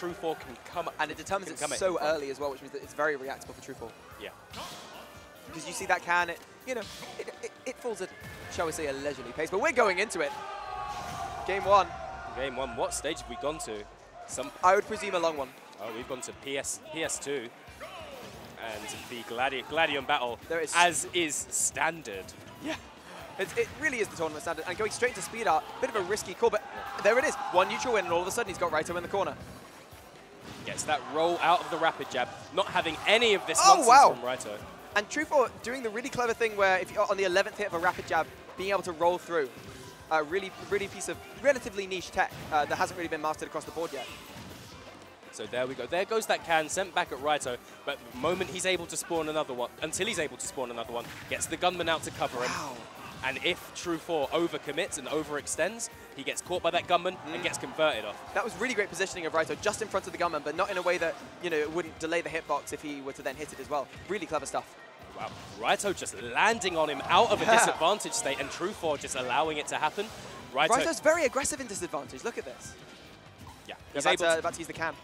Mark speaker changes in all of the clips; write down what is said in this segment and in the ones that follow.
Speaker 1: Tru4 can come up.
Speaker 2: And it determines it so early as well, which means that it's very reactable for Tru4.
Speaker 1: Yeah.
Speaker 2: Because you see that can, it falls at, shall we say, a leisurely pace. But we're going into it. Game one.
Speaker 1: Game one. What stage have we gone to?
Speaker 2: I would presume a long one.
Speaker 1: Oh, we've gone to PS2. And the Gladion battle, as is standard.
Speaker 2: Yeah. It really is the tournament standard. And going straight to speed art, bit of a risky call, but there it is. One neutral win, and all of a sudden he's got Raito in the corner.
Speaker 1: Gets that roll out of the rapid jab, not having any of this
Speaker 2: nonsense
Speaker 1: from Raito.
Speaker 2: And Tru4 doing the really clever thing where if you're on the 11th hit of a rapid jab, being able to roll through. Really piece of relatively niche tech that hasn't really been mastered across the board yet.
Speaker 1: So there we go. There goes that can, sent back at Raito. But the moment he's able to spawn another one, until he's able to spawn another one, gets the gunman out to cover him. And if Tru4 overcommits and overextends, he gets caught by that gunman and gets converted off.
Speaker 2: That was really great positioning of Raito, just in front of the gunman, but not in a way that it wouldn't delay the hitbox if he were to then hit it as well. Really clever stuff.
Speaker 1: Wow, Raito just landing on him out of a disadvantage state, and Tru4 just allowing it to happen.
Speaker 2: Raito's very aggressive in disadvantage. Look at this.
Speaker 1: Yeah,
Speaker 2: he's about to use the can.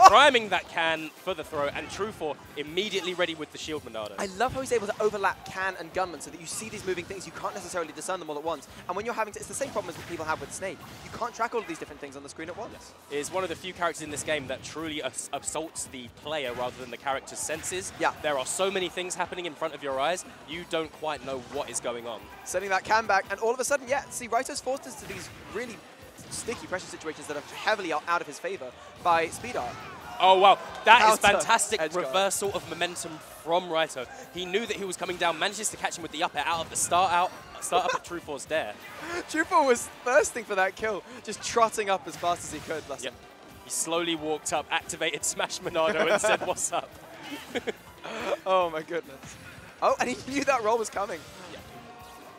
Speaker 1: Priming that can for the throw, and Tru4 immediately ready with the shield Monado.
Speaker 2: I love how he's able to overlap can and gunman so that you see these moving things, you can't necessarily discern them all at once. And when you're having to, it's the same problem as people have with Snake. You can't track all of these different things on the screen at once.
Speaker 1: Yes. Is one of the few characters in this game that truly assaults the player rather than the character's senses.
Speaker 2: Yeah.
Speaker 1: There are so many things happening in front of your eyes, you don't quite know what is going on.
Speaker 2: Sending that can back, and all of a sudden, see, Raito's forced us to these really sticky pressure situations that are heavily out of his favor by speed art.
Speaker 1: Oh, wow. That is fantastic reversal of momentum from Raito. He knew that he was coming down, manages to catch him with the up air out of the start up at Tru4's dare.
Speaker 2: Tru4 was thirsting for that kill, just trotting up as fast as he could.
Speaker 1: Yep. He slowly walked up, activated Smash Monado and said, "What's up?"
Speaker 2: Oh, my goodness. Oh, and he knew that roll was coming.
Speaker 1: Yeah.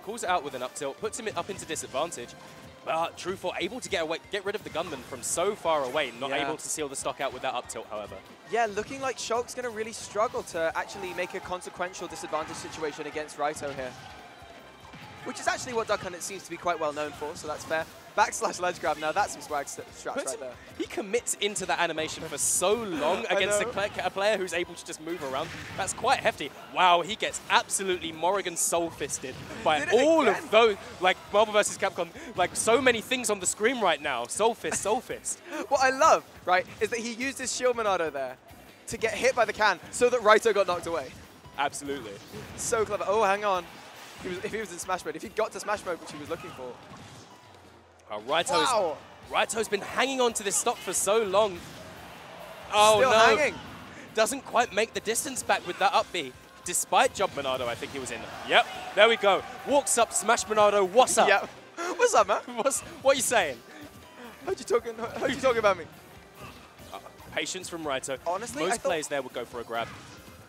Speaker 1: Calls it out with an up tilt, puts him up into disadvantage. But Tru4 able to get rid of the gunman from so far away, not able to seal the stock out with that up tilt, however.
Speaker 2: Yeah, looking like Shulk's going to really struggle to actually make a consequential disadvantage situation against Raito here. Which is actually what Duck Hunt seems to be quite well known for, so that's fair. Backslash ledge grab, now that's some swag straps right there.
Speaker 1: He commits into that animation for so long against a player who's able to just move around. That's quite hefty. Wow, he gets absolutely Morrigan soul-fisted by all of those, like Marvel vs. Capcom, like so many things on the screen right now. Soul fist, soul fist.
Speaker 2: What I love, right, is that he used his shield Monado there to get hit by the can so that Raito got knocked away.
Speaker 1: Absolutely.
Speaker 2: So clever. Oh, hang on. If he was in Smash mode, if he got to Smash mode, which he was looking for.
Speaker 1: Raito's been hanging on to this stock for so long. Oh,
Speaker 2: Still hanging.
Speaker 1: Doesn't quite make the distance back with that up B. Despite jump Monado, I think he was in. Yep, there we go. Walks up, Smash Monado, what's up?
Speaker 2: Yep. What's up, man?
Speaker 1: What are you saying?
Speaker 2: How you talking about me?
Speaker 1: Patience from Raito.
Speaker 2: Honestly,
Speaker 1: most players there would go for a grab.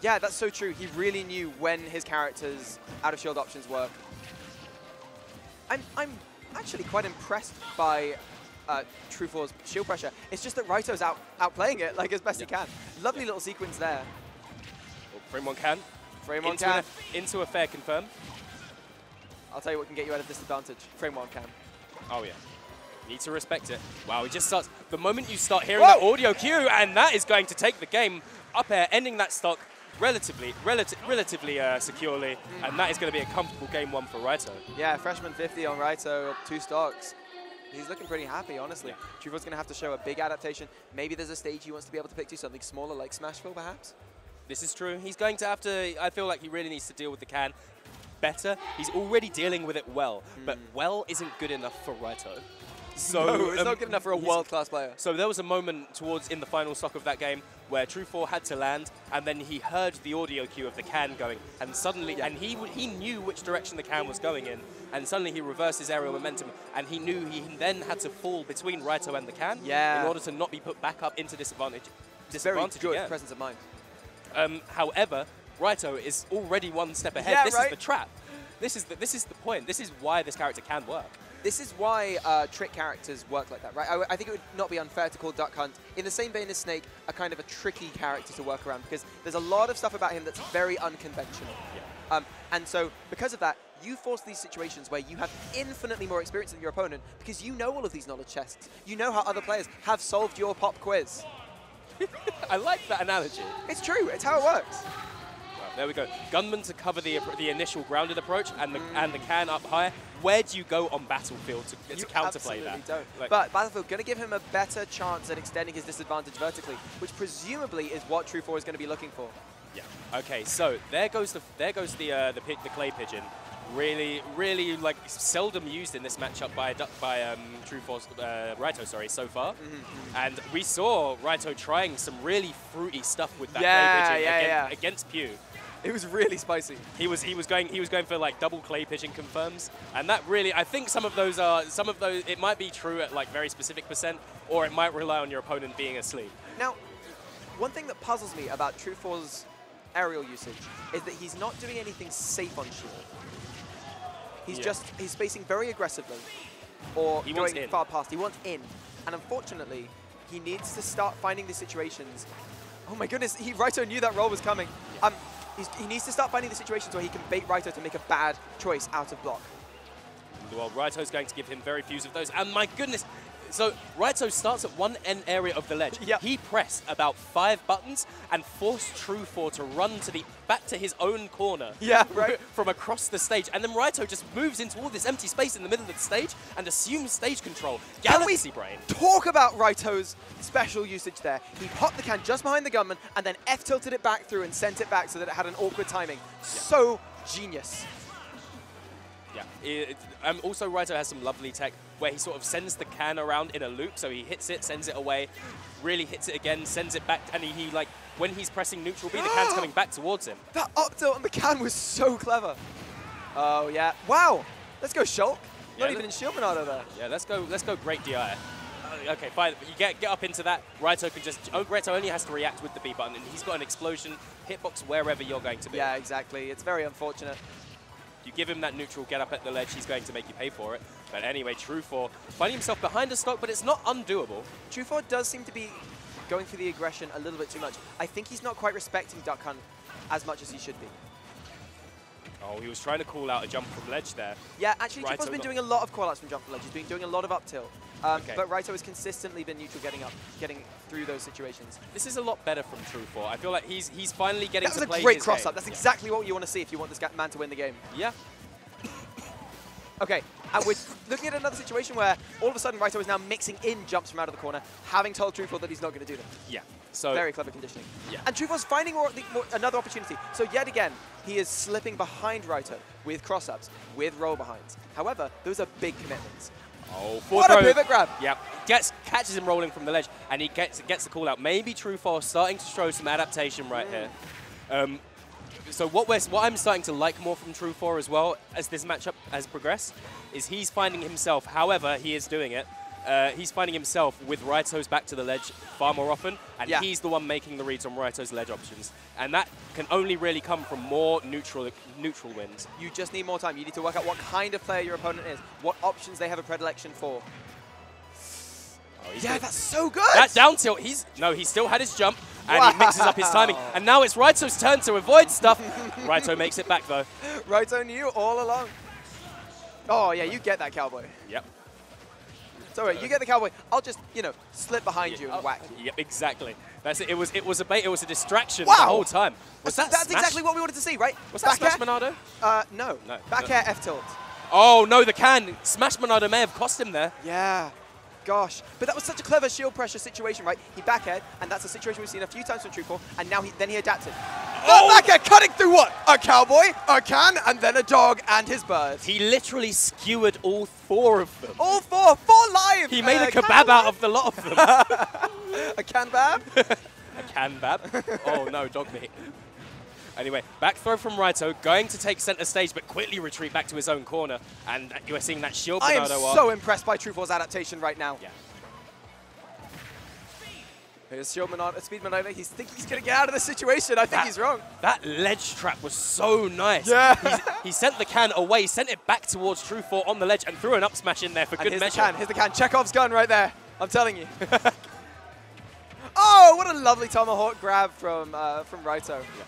Speaker 2: Yeah, that's so true. He really knew when his character's out of shield options work. I'm actually quite impressed by Tru4's shield pressure. It's just that Raito's outplaying it like as best he can. Lovely little sequence there.
Speaker 1: Oh, frame one can.
Speaker 2: Frame one can.
Speaker 1: Into a fair confirm.
Speaker 2: I'll tell you what can get you out of disadvantage. Frame one can.
Speaker 1: Oh, yeah. Need to respect it. Wow, he just starts. The moment you start hearing that audio cue, and that is going to take the game up air, ending that stock relatively securely, and that is going to be a comfortable game one for Raito.
Speaker 2: Yeah, freshman 50 on Raito, 2 stocks. He's looking pretty happy, honestly. Yeah. Tru4's going to have to show a big adaptation. Maybe there's a stage he wants to be able to pick to something smaller like Smashville, perhaps?
Speaker 1: This is true. He's going to have to, I feel like he really needs to deal with the can better. He's already dealing with it well, but well isn't good enough for Raito. So
Speaker 2: no, it's not good enough for a world-class player.
Speaker 1: So there was a moment in the final stock of that game where Tru4 had to land, and then he heard the audio cue of the can going, and suddenly, and he knew which direction the can was going in, and suddenly he reversed his aerial momentum, and he knew he then had to fall between Raito and the can in order to not be put back up into disadvantage.
Speaker 2: Very good presence of mind.
Speaker 1: However, Raito is already one step ahead.
Speaker 2: Yeah,
Speaker 1: this is the trap. This is the point. This is why this character can work.
Speaker 2: This is why trick characters work like that, right? I think it would not be unfair to call Duck Hunt, in the same vein as Snake, a kind of a tricky character to work around, because there's a lot of stuff about him that's very unconventional. Yeah. And so, because of that, you force these situations where you have infinitely more experience than your opponent because you know all of these knowledge chests. You know how other players have solved your pop quiz.
Speaker 1: I like that analogy.
Speaker 2: It's true. It's how it works.
Speaker 1: There we go. Gunman to cover the initial grounded approach and the can up high. Where do you go on Battlefield to counterplay that?
Speaker 2: Don't.
Speaker 1: Like,
Speaker 2: but Battlefield going to give him a better chance at extending his disadvantage vertically, which presumably is what Tru4 is going to be looking for.
Speaker 1: yeah. Okay. So there goes the clay pigeon. Really like seldom used in this matchup by Tru4's Raito, sorry, so far. And we saw Raito trying some really fruity stuff with that clay pigeon against Pew.
Speaker 2: It was really spicy.
Speaker 1: He was going for like double clay pigeon confirms, and that really, I think some of those it might be true at like very specific %, or it might rely on your opponent being asleep.
Speaker 2: Now, one thing that puzzles me about Tru4's aerial usage is that he's not doing anything safe on shield. He's spacing very aggressively, or going far past. He wants in, and unfortunately, he needs to start finding the situations. Oh my goodness, Raito knew that roll was coming. He needs to start finding the situations where he can bait Raito to make a bad choice out of block.
Speaker 1: Well, Raito's going to give him very few of those, and my goodness. So Raito starts at one end area of the ledge.
Speaker 2: Yep.
Speaker 1: He pressed about 5 buttons and forced Tru4 to run back to his own corner.
Speaker 2: Yeah, right.
Speaker 1: From across the stage. And then Raito just moves into all this empty space in the middle of the stage and assumes stage control. Galaxy Brain.
Speaker 2: Talk about Raito's special usage there. He popped the can just behind the gunman and then F-tilted it back through and sent it back so that it had an awkward timing. Yeah. So genius.
Speaker 1: Yeah. Also, Raito has some lovely tech where he sort of sends the can around in a loop. So he hits it, sends it away, really hits it again, sends it back, and he like, when he's pressing neutral B, the can's coming back towards him. That
Speaker 2: up tilt on the can was so clever. Oh, yeah. Wow. Let's go, Shulk. Not even in Shield Monado there.
Speaker 1: Yeah, let's go great DI. Okay, fine. You get up into that. Raito can just... Raito only has to react with the B button, and he's got an explosion hitbox wherever you're going to be.
Speaker 2: Yeah, exactly. It's very unfortunate.
Speaker 1: You give him that neutral get up at the ledge, he's going to make you pay for it. But anyway, Tru4 finding himself behind a stock, but it's not undoable.
Speaker 2: Tru4 does seem to be going for the aggression a little bit too much. I think he's not quite respecting Duck Hunt as much as he should be.
Speaker 1: Oh, he was trying to call out a jump from ledge there.
Speaker 2: Yeah, actually, Tru4's been doing a lot of call-outs from jump from ledge. He's been doing a lot of up tilt. But Raito has consistently been neutral getting through those situations.
Speaker 1: This is a lot better from Tru4. I feel like he's finally getting to play his game.
Speaker 2: That was a great cross-up. That's exactly what you want to see if you want this man to win the game.
Speaker 1: Yeah.
Speaker 2: Okay, and we're looking at another situation where all of a sudden Raito is now mixing in jumps from out of the corner, having told Tru4 that he's not going to do them.
Speaker 1: Yeah. So
Speaker 2: very clever conditioning.
Speaker 1: Yeah.
Speaker 2: And Tru4's finding another opportunity. So yet again, he is slipping behind Raito with cross-ups, with roll-behinds. However, those are big commitments.
Speaker 1: Oh,
Speaker 2: what a pivot grab!
Speaker 1: Yep, catches him rolling from the ledge, and he gets the call out. Maybe Tru4 starting to show some adaptation right here. So what I'm starting to like more from Tru4 as well as this matchup has progressed is he's finding himself, however he is doing it, he's finding himself with Raito's back to the ledge far more often, and he's the one making the reads on Raito's ledge options. And that can only really come from more neutral wins.
Speaker 2: You just need more time. You need to work out what kind of player your opponent is, what options they have a predilection for. Oh, yeah, that's so good!
Speaker 1: That down tilt, he still had his jump, and he mixes up his timing. And now it's Raito's turn to avoid stuff. Raito makes it back, though.
Speaker 2: Raito knew all along. Oh, yeah, you get that, Cowboy.
Speaker 1: Yep.
Speaker 2: So you get the Cowboy. I'll just, slip behind you and whack you.
Speaker 1: Yep, exactly. That's it. It was a bait. It was a distraction the whole time.
Speaker 2: That's exactly what we wanted to see, right?
Speaker 1: Was that Smash Monado?
Speaker 2: No. Back air F tilt.
Speaker 1: Oh no, the can. Smash Monado may have cost him there.
Speaker 2: Yeah. Gosh, but that was such a clever shield pressure situation, right? He back aired, and that's a situation we've seen a few times from Tru4, and now he adapted. Oh! Back air cutting through what? A Cowboy, a can, and then a dog and his bird.
Speaker 1: He literally skewered all 4 of them.
Speaker 2: All 4 live!
Speaker 1: He made a kebab out of the lot of them.
Speaker 2: A can-bab?
Speaker 1: A can-bab? Oh no, dog meat. Anyway, back throw from Raito, going to take center stage, but quickly retreat back to his own corner. And you are seeing that shield
Speaker 2: I am
Speaker 1: Bernardo
Speaker 2: so impressed by Tru4's adaptation right now.
Speaker 1: Yeah.
Speaker 2: Here's Shield Monado, Speed Monado. He's thinking he's going to get out of this situation. I think he's wrong.
Speaker 1: That ledge trap was so nice.
Speaker 2: Yeah.
Speaker 1: He sent the can away, sent it back towards Tru4 on the ledge, and threw an up smash in there for good measure.
Speaker 2: Here's the can. Chekhov's gun right there. I'm telling you. Oh, what a lovely tomahawk grab from Raito. Yeah.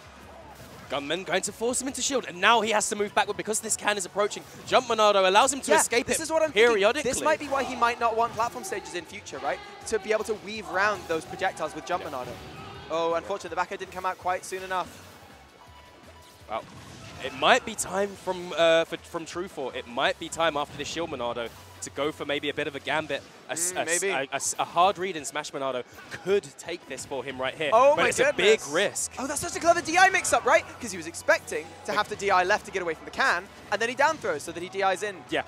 Speaker 1: Gunman going to force him into shield, and now he has to move backward because this can is approaching. Jump Monado allows him to escape
Speaker 2: this
Speaker 1: it
Speaker 2: is what I'm
Speaker 1: periodically.
Speaker 2: thinking. This might be why he might not want platform stages in future, right? To be able to weave around those projectiles with Jump Monado. Oh, unfortunately, the back air didn't come out quite soon enough.
Speaker 1: Well, it might be time from Tru4. It might be time after this shield Monado to go for maybe a bit of a gambit. A hard read in Smash Monado could take this for him right here.
Speaker 2: Oh,
Speaker 1: but it's a big risk.
Speaker 2: Oh, that's such a clever DI mix-up, right? Because he was expecting to have to DI left to get away from the can, and then he down throws so that he DIs in.
Speaker 1: Yeah.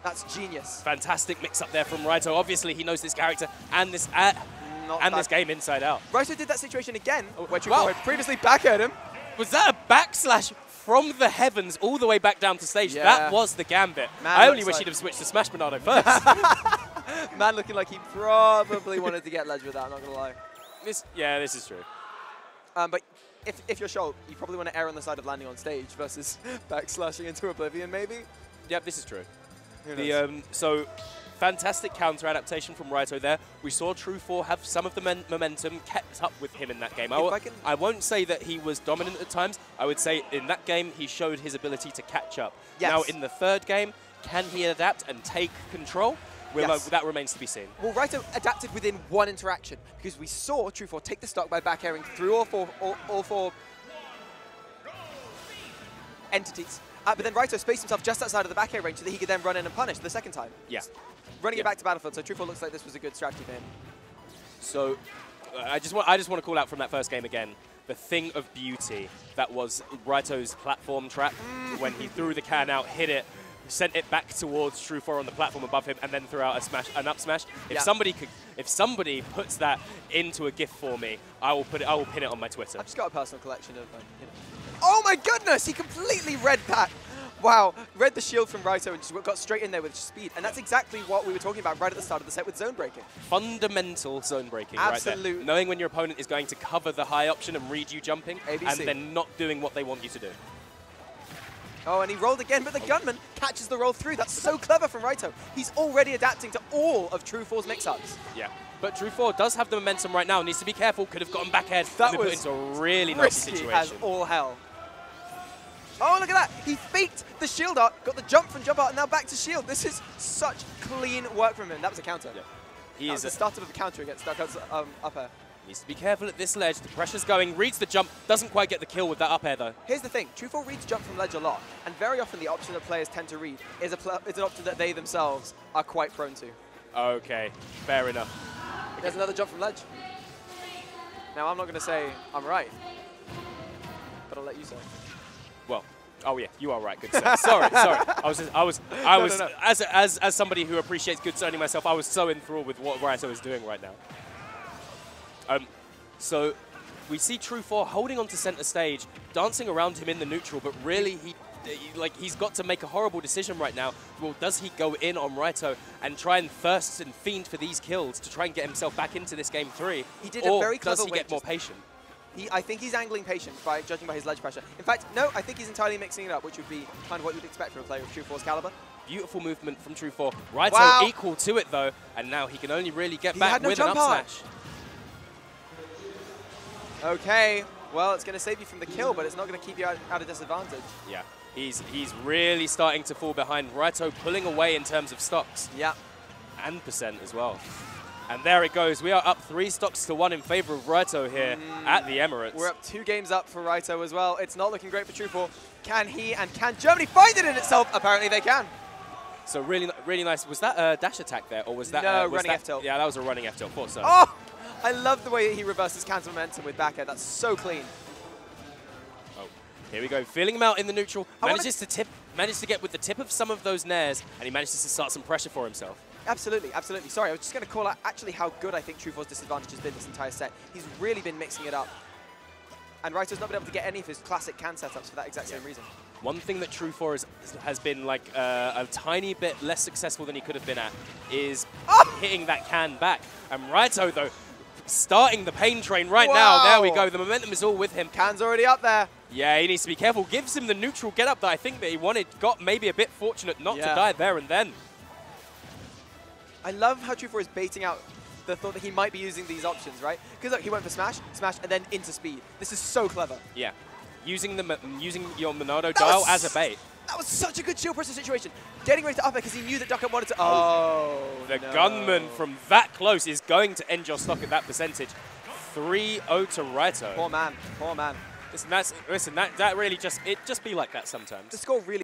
Speaker 2: That's genius.
Speaker 1: Fantastic mix-up there from Raito. Obviously, he knows this character and this this game inside out.
Speaker 2: Raito did that situation again, where Tru4 had previously back-aired him.
Speaker 1: Was that a backslash from the heavens all the way back down to stage?
Speaker 2: Yeah.
Speaker 1: That was the gambit.
Speaker 2: Man,
Speaker 1: I only wish he'd have switched to Smash Monado first.
Speaker 2: Man looking like he probably wanted to get ledge with that, I'm not going to lie.
Speaker 1: This is true.
Speaker 2: But if you're Shulk, you probably want to err on the side of landing on stage versus backslashing into Oblivion, maybe?
Speaker 1: Yep, this is true.
Speaker 2: Who knows?
Speaker 1: So, fantastic counter adaptation from Raito there. We saw Tru4 have some of the momentum kept up with him in that game. I won't say that he was dominant at times. I would say in that game he showed his ability to catch up.
Speaker 2: Yes.
Speaker 1: Now in the third game, can he adapt and take control? That remains to be seen.
Speaker 2: Well, Raito adapted within one interaction because we saw Tru4 take the stock by back airing through all four entities. But then Raito spaced himself just outside of the back air range so that he could then run in and punish the second time.
Speaker 1: Yeah.
Speaker 2: Running it back to Battlefield, so Tru4 looks like this was a good strategy for him.
Speaker 1: So, I just want to call out from that first game again, the thing of beauty that was Raito's platform trap when he threw the can out, hit it, sent it back towards Tru4 on the platform above him, and then threw out an up smash. If somebody puts that into a GIF for me, I will pin it on my Twitter.
Speaker 2: I've just got a personal collection of Oh my goodness! He completely read that. Wow, read the shield from Raito and just got straight in there with speed. And that's exactly what we were talking about right at the start of the set with zone breaking.
Speaker 1: Fundamental zone breaking
Speaker 2: Absolutely.
Speaker 1: right there. Knowing when your opponent is going to cover the high option and read you jumping,
Speaker 2: ABC.
Speaker 1: and then not doing what they want you to do.
Speaker 2: Oh, and he rolled again, but the gunman catches the roll through. That's so clever from Raito. He's already adapting to all of Tru4's mix-ups.
Speaker 1: Yeah, but Tru4 does have the momentum right now. Needs to be careful. Could have gotten back ahead.
Speaker 2: That
Speaker 1: was put into a really nasty situation.
Speaker 2: As all hell. Oh, look at that. He faked the shield art, got the jump from jump art, and now back to shield. This is such clean work from him. That was a counter.
Speaker 1: Yeah.
Speaker 2: That was the start of the counter against Duckhead's up air.
Speaker 1: Needs to be careful at this ledge. The pressure's going. Reads the jump. Doesn't quite get the kill with that up air, though.
Speaker 2: Here's the thing. Tru4 reads jump from ledge a lot. And very often the option that players tend to read is an option that they themselves are quite prone to.
Speaker 1: Okay. Fair enough.
Speaker 2: There's another jump from ledge. Now, I'm not going to say I'm right. But I'll let you say.
Speaker 1: Well. Oh yeah, you are right. Good sir. Sorry. No. As somebody who appreciates good zoning myself, I was so enthralled with what Raito is doing right now. So we see Tru4 holding onto center stage, dancing around him in the neutral, but really he's got to make a horrible decision right now. Well, does he go in on Raito and try and thirst and fiend for these kills to try and get himself back into this game 3?
Speaker 2: He did a very clever
Speaker 1: does he get more patient?
Speaker 2: I think he's angling patient, judging by his ledge pressure. In fact, no, I think he's entirely mixing it up, which would be kind of what you'd expect from a player of Tru4's caliber.
Speaker 1: Beautiful movement from Tru4. Raito equal to it, though, and now he can only really get back with an up smash.
Speaker 2: Okay, well, it's going to save you from the kill, but it's not going to keep you at a disadvantage.
Speaker 1: Yeah, he's really starting to fall behind. Raito pulling away in terms of stocks.
Speaker 2: Yeah.
Speaker 1: And percent as well. And there it goes. We are up 3 stocks to 1 in favor of Raito here at the Emirates.
Speaker 2: We're up 2 games up for Raito as well. It's not looking great for Tru4. Can he and can Germany find it in itself? Apparently they can.
Speaker 1: So really nice. Was that a dash attack there, or was that
Speaker 2: running F tilt?
Speaker 1: Yeah, that was a running F tilt. Thought so.
Speaker 2: Oh, I love the way he reverses counter momentum with back air. That's so clean.
Speaker 1: Oh, here we go. Feeling him out in the neutral. Manages to get with the tip of some of those nairs, and he manages to start some pressure for himself.
Speaker 2: Absolutely, absolutely. Sorry, I was just going to call out actually how good I think Tru4's disadvantage has been this entire set. He's really been mixing it up. And Raito's not been able to get any of his classic can setups for that exact same reason.
Speaker 1: One thing that Tru4 has been like a tiny bit less successful than he could have been at is hitting that can back. And Raito, though, starting the pain train right now. There we go. The momentum is all with him.
Speaker 2: Can's already up there.
Speaker 1: Yeah, he needs to be careful. Gives him the neutral get up that I think that he wanted. Got maybe a bit fortunate not to die there and then.
Speaker 2: I love how Tru4 is baiting out the thought that he might be using these options, right? Because look, he went for smash, and then into speed. This is so clever.
Speaker 1: Yeah. using your Monado dial as a bait.
Speaker 2: That was such a good shield pressure situation. Getting ready to up it because he knew that Duck wanted to. Oh,
Speaker 1: the gunman from that close is going to end your stock at that percentage. 3-0 to Raito.
Speaker 2: Poor man. Poor man.
Speaker 1: Listen, that really just be like that sometimes.
Speaker 2: The score really.